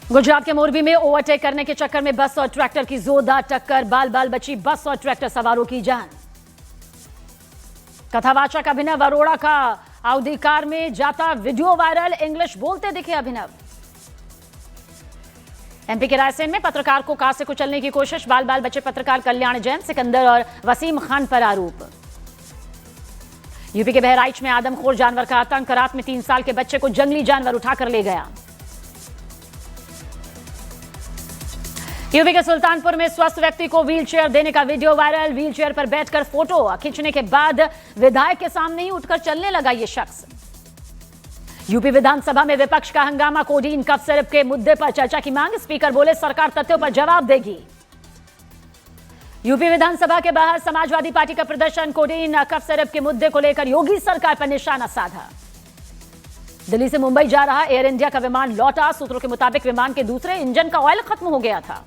गुजरात के मोरबी में ओवरटेक करने के चक्कर में बस और ट्रैक्टर की जोरदार टक्कर, बाल बाल बची बस और ट्रैक्टर सवारों की जान। कथावाचक अभिनव अरोड़ा का आउडी कार में जाता वीडियो वायरल, इंग्लिश बोलते दिखे अभिनव। एमपी के रायसेन में पत्रकार को कार से कुचलने की कोशिश, बाल बाल बचे पत्रकार कल्याण जैन, सिकंदर और वसीम खान पर आरोप। यूपी के बहराइच में आदमखोर जानवर का आतंक, रात में 3 साल के बच्चे को जंगली जानवर उठाकर ले गया। यूपी के सुल्तानपुर में स्वस्थ व्यक्ति को व्हीलचेयर देने का वीडियो वायरल, व्हीलचेयर पर बैठकर फोटो खींचने के बाद विधायक के सामने ही उठकर चलने लगा ये शख्स। यूपी विधानसभा में विपक्ष का हंगामा, कोडीन कफ सिरप के मुद्दे पर चर्चा की मांग, स्पीकर बोले सरकार तथ्यों पर जवाब देगी। यूपी विधानसभा के बाहर समाजवादी पार्टी का प्रदर्शन, कोडीन कफ सिरप के मुद्दे को लेकर योगी सरकार पर निशाना साधा। दिल्ली से मुंबई जा रहा एयर इंडिया का विमान लौटा, सूत्रों के मुताबिक विमान के दूसरे इंजन का ऑयल खत्म हो गया था।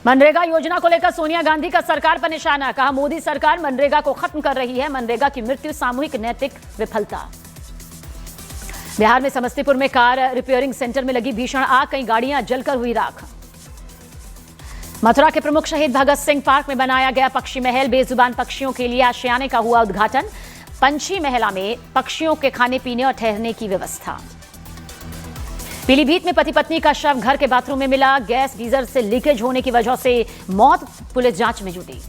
मनरेगा योजना को लेकर सोनिया गांधी का सरकार पर निशाना, कहा मोदी सरकार मनरेगा को खत्म कर रही है, मनरेगा की मृत्यु सामूहिक नैतिक विफलता। बिहार में समस्तीपुर में कार रिपेयरिंग सेंटर में लगी भीषण आग, कई गाड़ियां जलकर हुई राख। मथुरा के प्रमुख शहीद भगत सिंह पार्क में बनाया गया पक्षी महल, बेजुबान पक्षियों के लिए आशियाने का हुआ उद्घाटन, पंछी महला में पक्षियों के खाने पीने और ठहरने की व्यवस्था। पीलीभीत में पति पत्नी का शव घर के बाथरूम में मिला, गैस गीजर से लीकेज होने की वजह से मौत, पुलिस जांच में जुटी।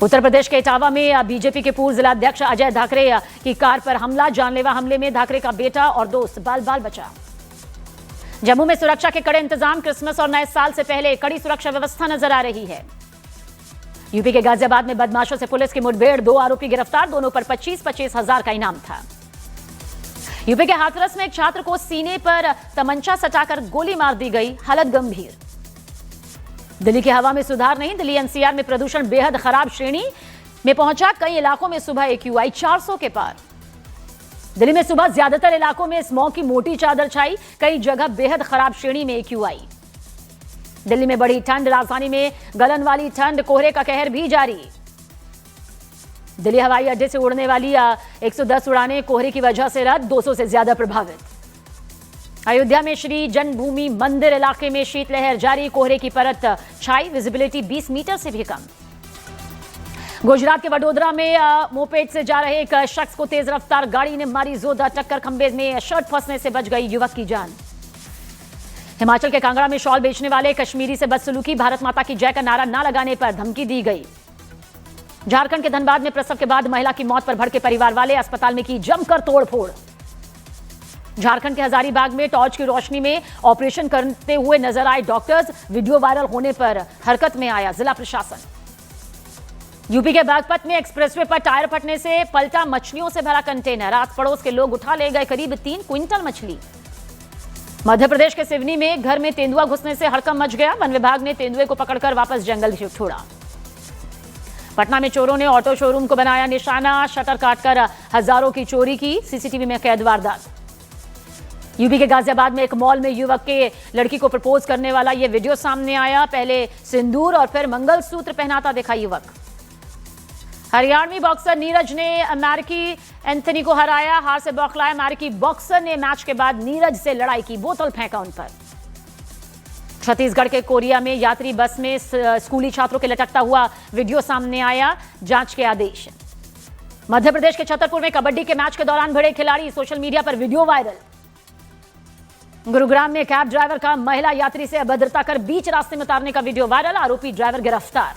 उत्तर प्रदेश के इटावा में बीजेपी के पूर्व जिलाध्यक्ष अजय धाकरे की कार पर हमला, जानलेवा हमले में धाकरे का बेटा और दोस्त बाल बाल बचा। जम्मू में सुरक्षा के कड़े इंतजाम, क्रिसमस और नए साल से पहले कड़ी सुरक्षा व्यवस्था नजर आ रही है। यूपी के गाजियाबाद में बदमाशों से पुलिस की मुठभेड़, 2 आरोपी गिरफ्तार, दोनों पर 25-25 हजार का इनाम था। यूपी के हाथरस में एक छात्र को सीने पर तमंचा सटाकर गोली मार दी गई, हालत गंभीर। दिल्ली की हवा में सुधार नहीं, दिल्ली एनसीआर में प्रदूषण बेहद खराब श्रेणी में पहुंचा, कई इलाकों में सुबह एक्यूआई 400 के पार। दिल्ली में सुबह ज्यादातर इलाकों में स्मॉग की मोटी चादर छाई, कई जगह बेहद खराब श्रेणी में एक्यूआई। दिल्ली में बढ़ी ठंड, राजधानी में गलन वाली ठंड, कोहरे का कहर भी जारी। दिल्ली हवाई अड्डे से उड़ने वाली 110 उड़ानें कोहरे की वजह से रद्द, 200 से ज्यादा प्रभावित। अयोध्या में श्री जन्मभूमि मंदिर इलाके में शीतलहर जारी, कोहरे की परत छाई, विजिबिलिटी 20 मीटर से भी कम। गुजरात के वडोदरा में मोपेड से जा रहे एक शख्स को तेज रफ्तार गाड़ी ने मारी जोरदार टक्कर, खंबे में शर्ट फंसने से बच गई युवक की जान। हिमाचल के कांगड़ा में शॉल बेचने वाले कश्मीरी से बदसलूकी, भारत माता की जय का नारा ना लगाने पर धमकी दी गई। झारखंड के धनबाद में प्रसव के बाद महिला की मौत पर भड़के परिवार वाले, अस्पताल में की जमकर तोड़फोड़। झारखंड के हजारीबाग में टॉर्च की रोशनी में ऑपरेशन करते हुए नजर आए डॉक्टर्स, वीडियो वायरल होने पर हरकत में आया जिला प्रशासन। यूपी के बागपत में एक्सप्रेसवे पर टायर फटने से पलटा मछलियों से भरा कंटेनर, आस पड़ोस के लोग उठा ले गए करीब 3 क्विंटल मछली। मध्य प्रदेश के सिवनी में घर में तेंदुआ घुसने से हड़कंप मच गया, वन विभाग ने तेंदुए को पकड़कर वापस जंगल छोड़ा। पटना में चोरों ने ऑटो शोरूम को बनाया निशाना, शटर काटकर हजारों की चोरी की, सीसीटीवी में कैद वारदात। यूपी के गाजियाबाद में एक मॉल में युवक के लड़की को प्रपोज करने वाला यह वीडियो सामने आया, पहले सिंदूर और फिर मंगलसूत्र पहनाता दिखा युवक। हरियाणवी बॉक्सर नीरज ने अमेरिकी एंथनी को हराया, हार से बौखलाया अमेरिकी बॉक्सर ने मैच के बाद नीरज से लड़ाई की, बोतल फेंका उन पर। छत्तीसगढ़ के कोरिया में यात्री बस में स्कूली छात्रों के लटकता हुआ वीडियो सामने आया, जांच के आदेश। मध्य प्रदेश के छतरपुर में कबड्डी के मैच के दौरान भिड़े खिलाड़ी, सोशल मीडिया पर वीडियो वायरल। गुरुग्राम में कैब ड्राइवर का महिला यात्री से अभद्रता कर बीच रास्ते में उतारने का वीडियो वायरल, आरोपी ड्राइवर गिरफ्तार।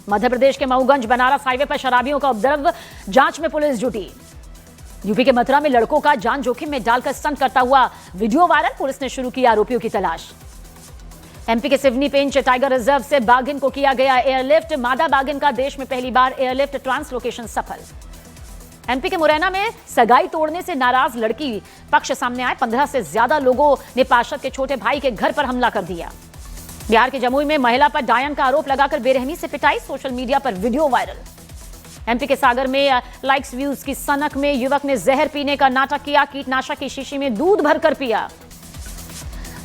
मध्य प्रदेश के मऊगंज बनारस हाईवे पर शराबियों का उपद्रव, जांच में पुलिस जुटी। यूपी के मथुरा में लड़कों का जान जोखिम में डालकर स्टंट करता हुआ वीडियो वायरल, पुलिस ने शुरू की आरोपियों की तलाश। एमपी के सिवनी पेंच टाइगर रिजर्व से बाघिन को किया गया एयरलिफ्ट, मादा बाघिन का देश में पहली बार एयरलिफ्ट ट्रांसलोकेशन सफल। एमपी के मुरैना में सगाई तोड़ने से नाराज लड़की पक्ष सामने आए, 15 से ज्यादा लोगों ने पार्षद के छोटे भाई के घर पर हमला कर दिया। बिहार के जमुई में महिला पर डायन का आरोप लगाकर बेरहमी से पिटाई, सोशल मीडिया पर वीडियो वायरल। एमपी के सागर में लाइक्स व्यूज की सनक में युवक ने जहर पीने का नाटक किया, कीटनाशक की शीशी में दूध भरकर पिया।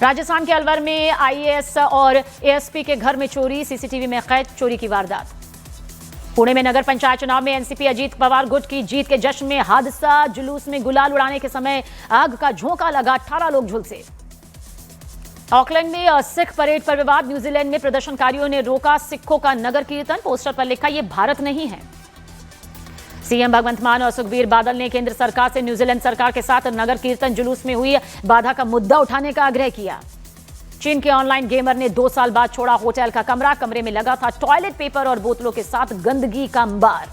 राजस्थान के अलवर में आईएएस और एएसपी के घर में चोरी, सीसीटीवी में कैद चोरी की वारदात। पुणे में नगर पंचायत चुनाव में एनसीपी अजीत पवार गुट की जीत के जश्न में हादसा। जुलूस में गुलाल उड़ाने के समय आग का झोंका लगा, 18 लोग झुलसे। ऑकलैंड में सिख परेड पर विवाद। न्यूजीलैंड में प्रदर्शनकारियों ने रोका सिखों का नगर कीर्तन। पोस्टर पर लिखा, ये भारत नहीं है। सीएम भगवंत मान और सुखबीर बादल ने केंद्र सरकार से न्यूजीलैंड सरकार के साथ नगर कीर्तन जुलूस में हुई बाधा का मुद्दा उठाने का आग्रह किया। चीन के ऑनलाइन गेमर ने 2 साल बाद छोड़ा होटल का कमरा। कमरे में लगा था टॉयलेट पेपर और बोतलों के साथ गंदगी का अंबार।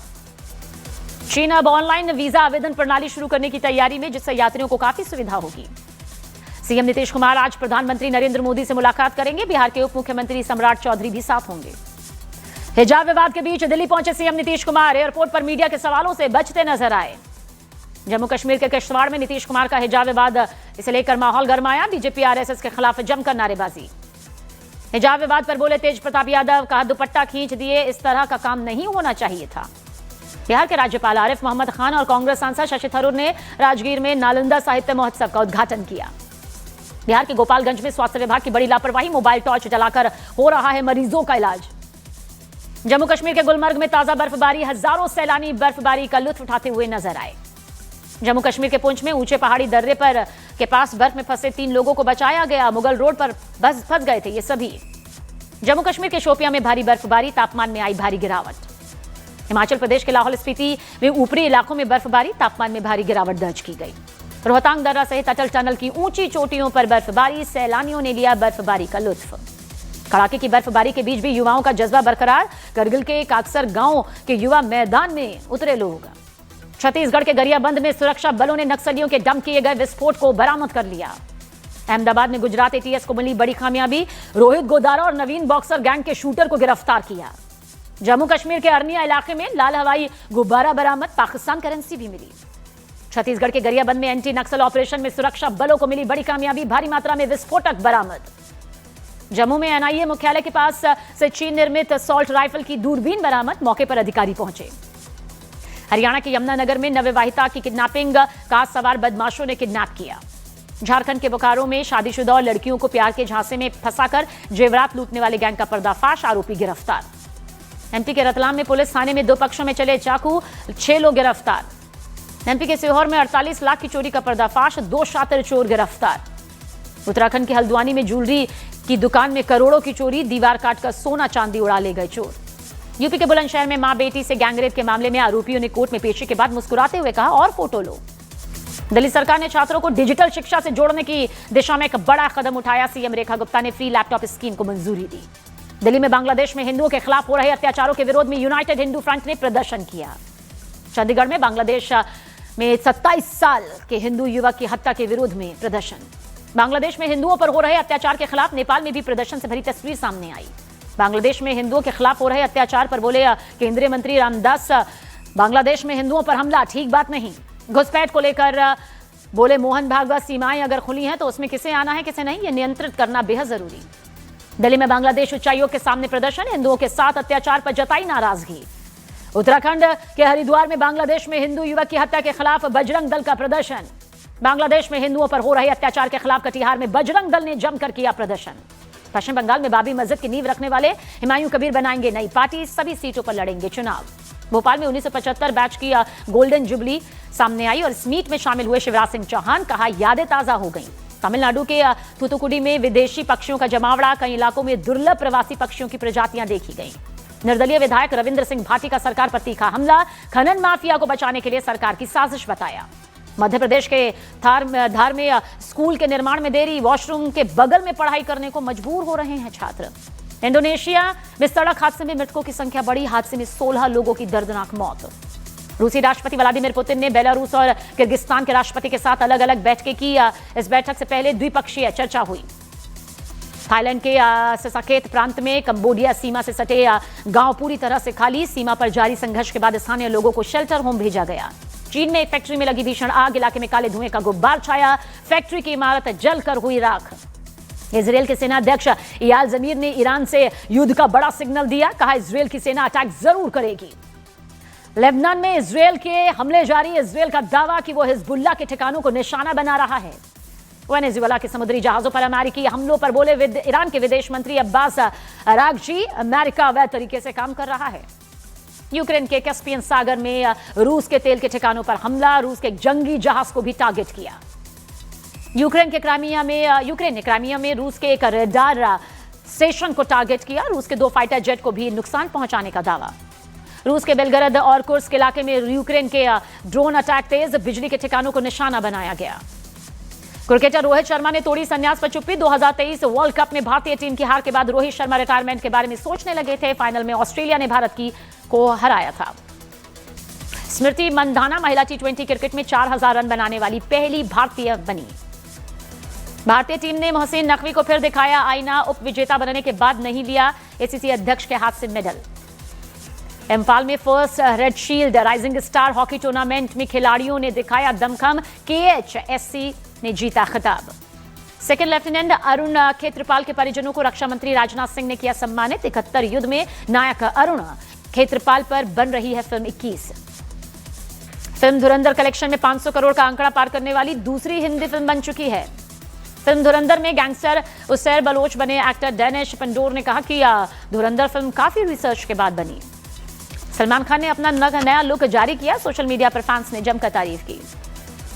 चीन अब ऑनलाइन वीजा आवेदन प्रणाली शुरू करने की तैयारी में, जिससे यात्रियों को काफी सुविधा होगी। सीएम नीतीश कुमार आज प्रधानमंत्री नरेंद्र मोदी से मुलाकात करेंगे। बिहार के उप मुख्यमंत्री सम्राट चौधरी भी साथ होंगे। हिजाब विवाद के बीच दिल्ली पहुंचे सीएम नीतीश कुमार। एयरपोर्ट पर मीडिया के सवालों से बचते नजर आए। जम्मू कश्मीर के किश्तवाड़ में नीतीश कुमार का हिजाब विवाद, इसे लेकर माहौल गर्माया। बीजेपी आरएसएस के खिलाफ जमकर नारेबाजी। हिजाब विवाद पर बोले तेज प्रताप यादव, कहा दुपट्टा खींच दिए, इस तरह का काम नहीं होना चाहिए था। बिहार के राज्यपाल आरिफ मोहम्मद खान और कांग्रेस सांसद शशि थरूर ने राजगीर में नालंदा साहित्य महोत्सव का उद्घाटन किया। बिहार के गोपालगंज में स्वास्थ्य विभाग की बड़ी लापरवाही, मोबाइल टॉर्च जलाकर हो रहा है मरीजों का इलाज। जम्मू कश्मीर के गुलमर्ग में ताजा बर्फबारी, हजारों सैलानी बर्फबारी का लुत्फ उठाते हुए नजर आए। जम्मू कश्मीर के पुंछ में ऊंचे पहाड़ी दर्रे पर के पास बर्फ में फंसे 3 लोगों को बचाया गया। मुगल रोड पर बस फंस गए थे ये सभी। जम्मू कश्मीर के शोपियां में भारी बर्फबारी, तापमान में आई भारी गिरावट। हिमाचल प्रदेश के लाहौल स्पीति में ऊपरी इलाकों में बर्फबारी, तापमान में भारी गिरावट दर्ज की गई। रोहतांग दर्रा सहित अटल टनल की ऊंची चोटियों पर बर्फबारी, सैलानियों ने लिया बर्फबारी का लुत्फ। कड़ाके की बर्फबारी के बीच भी युवाओं का जज्बा बरकरार। करगिल के काकसर गांव के युवा मैदान में उतरे लोग। छत्तीसगढ़ के गरियाबंद में सुरक्षा बलों ने नक्सलियों के डंप किए गए विस्फोट को बरामद कर लिया। अहमदाबाद में गुजरात एटीएस को मिली बड़ी कामयाबी। रोहित गोदारा और नवीन बॉक्सर गैंग के शूटर को गिरफ्तार किया। जम्मू कश्मीर के अरनिया इलाके में लाल हवाई गुब्बारा बरामद, पाकिस्तान करेंसी भी मिली। छत्तीसगढ़ के गरियाबंद में एंटी नक्सल ऑपरेशन में सुरक्षा बलों को मिली बड़ी कामयाबी, भारी मात्रा में विस्फोटक बरामद। जम्मू में एनआईए मुख्यालय के पास से चीन निर्मित असॉल्ट राइफल की दूरबीन बरामद, मौके पर अधिकारी पहुंचे। हरियाणा के यमुनानगर में नवविवाहिता की किडनैपिंग, कार सवार बदमाशों ने किडनैप किया। झारखंड के बोकारो में शादीशुदा और लड़कियों को प्यार के झांसे में फंसाकर जेवरात लूटने वाले गैंग का पर्दाफाश, आरोपी गिरफ्तार। एमपी के रतलाम में पुलिस थाने में 2 पक्षों में चले चाकू, 6 लोग गिरफ्तार। एमपी के सीहोर में 48 लाख की चोरी का पर्दाफाश, 2 शातिर चोर गिरफ्तार। उत्तराखंड के हल्द्वानी में ज्वेलरी की दुकान में करोड़ों की चोरी, दीवार काटकर सोना चांदी उड़ा ले गए चोर। यूपी के बुलंदशहर में मां बेटी से गैंगरेप के मामले में आरोपियों ने कोर्ट में पेशी के बाद मुस्कुराते हुए कहा, और फोटो लो। दिल्ली सरकार ने छात्रों को डिजिटल शिक्षा से जोड़ने की दिशा में एक बड़ा कदम उठाया। सीएम रेखा गुप्ता ने फ्री लैपटॉप स्कीम को मंजूरी दी। दिल्ली में बांग्लादेश में हिंदुओं के खिलाफ हो रहे अत्याचारों के विरोध में यूनाइटेड हिंदू फ्रंट ने प्रदर्शन किया। चंडीगढ़ में बांग्लादेश में 27 साल के हिंदू युवक की हत्या के विरोध में प्रदर्शन। बांग्लादेश में हिंदुओं पर हो रहे अत्याचार के खिलाफ नेपाल में भी प्रदर्शन से भरी तस्वीर सामने आई। बांग्लादेश में हिंदुओं के खिलाफ हो रहे अत्याचार पर बोले केंद्रीय मंत्री रामदास, बांग्लादेश में हिंदुओं पर हमला ठीक बात नहीं। घुसपैठ को लेकर बोले मोहन भागवत, सीमाएं अगर खुली हैं तो उसमें किसे आना है किसे नहीं, ये नियंत्रित करना बेहद जरूरी। दिल्ली में बांग्लादेश उच्चायोग के सामने प्रदर्शन, हिंदुओं के साथ अत्याचार पर जताई नाराजगी। उत्तराखंड के हरिद्वार में बांग्लादेश में हिंदू युवक की हत्या के खिलाफ बजरंग दल का प्रदर्शन। बांग्लादेश में हिंदुओं पर हो रहे अत्याचार के खिलाफ कटिहार में बजरंग दल ने जमकर किया प्रदर्शन। पश्चिम बंगाल में बाबरी मस्जिद की नींव रखने वाले हुमायूं कबीर बनाएंगे नई पार्टी, सभी सीटों पर लड़ेंगे चुनाव। भोपाल में 1975 बैच की गोल्डन जुबली सामने आई और इस मीट में शामिल हुए शिवराज सिंह चौहान, कहा यादें ताजा हो गई। तमिलनाडु के थूथुकुडी में विदेशी पक्षियों का जमावड़ा, कई इलाकों में दुर्लभ प्रवासी पक्षियों की प्रजातियां देखी गई। निर्दलीय विधायक रविंद्र सिंह भाटी का सरकार पर तीखा हमला, खनन माफिया को बचाने के लिए सरकार की साजिश बताया। मध्य प्रदेश के धार में स्कूल के निर्माण में देरी, वॉशरूम के बगल में पढ़ाई करने को मजबूर हो रहे हैं छात्र। इंडोनेशिया में सड़क हादसे में मृतकों की संख्या बढ़ी, हादसे में 16 लोगों की दर्दनाक मौत। रूसी राष्ट्रपति व्लादिमीर पुतिन ने बेलारूस और किर्गिस्तान के राष्ट्रपति के साथ अलग अलग बैठकें की। इस बैठक से पहले द्विपक्षीय चर्चा हुई। थाईलैंड के ससाकेत प्रांत में कंबोडिया सीमा से सटे गांव पूरी तरह से खाली, सीमा पर जारी संघर्ष के बाद स्थानीय लोगों को शेल्टर होम भेजा गया। चीन में एक फैक्ट्री में लगी भीषण आग, इलाके में काले धुएं का गुब्बार छाया, फैक्ट्री की इमारत जलकर हुई राख। इजरायल के सेना अध्यक्ष इयाल जमीर ने ईरान से युद्ध का बड़ा सिग्नल दिया, कहा इजरायल की सेना अटैक जरूर करेगी। लेबनान में इजरायल के हमले जारी, इजरायल का दावा कि वो हिजबुल्लाह के ठिकानों को निशाना बना रहा है। वेनेजुएला के समुद्री जहाजों पर अमेरिकी हमलों पर बोले ईरान के विदेश मंत्री अब्बास अरागची, अमेरिका अवैध तरीके से काम कर रहा है। यूक्रेन के कैस्पियन सागर में रूस के तेल के ठिकानों पर हमला, रूस के जंगी जहाज को भी टारगेट किया। यूक्रेन ने क्राइमिया में रूस के एक रडार स्टेशन को टारगेट किया। रूस के 2 फाइटर जेट को भी नुकसान पहुंचाने का दावा। रूस के बेलगरद और कुर्स्क इलाके में यूक्रेन के ड्रोन अटैक तेज, बिजली के ठिकानों को निशाना बनाया गया। क्रिकेटर रोहित शर्मा ने तोड़ी संन्यास पर चुप्पी। 2023 वर्ल्ड कप में भारतीय टीम की हार के बाद रोहित शर्मा रिटायरमेंट के बारे में सोचने लगे थे। फाइनल में ऑस्ट्रेलिया ने भारत को हराया था। स्मृति मंधाना महिला T20 क्रिकेट में 4000 रन बनाने वाली पहली भारतीय बनी। भारतीय टीम ने मोहसिन नकवी को फिर दिखाया आईना। उप विजेता बनने के बाद नहीं लिया ACC अध्यक्ष के हाथ से मेडल। इम्फाल में first red shield rising star hockey tournament में खिलाड़ियों ने दिखाया दमखम। KHSC ने जीता खिताब। सेकंड लेफ्टिनेंट अरुण खेत्रपाल के परिजनों को रक्षा मंत्री राजनाथ सिंह ने किया सम्मानित। 71 युद्ध में नायक अरुण खेत्रपाल पर बन रही है फिल्म 21। फिल्म धुरंधर कलेक्शन में 500 करोड़ का आंकड़ा पार करने वाली दूसरी हिंदी फिल्म बन चुकी है। फिल्म धुरंधर में गैंगस्टर उसैर बलोच बने एक्टर डेनिश पंडोर ने कहा कि धुरंधर फिल्म काफी रिसर्च के बाद बनी। सलमान खान ने अपना नया लुक जारी किया। सोशल मीडिया पर फैंस ने जमकर तारीफ की।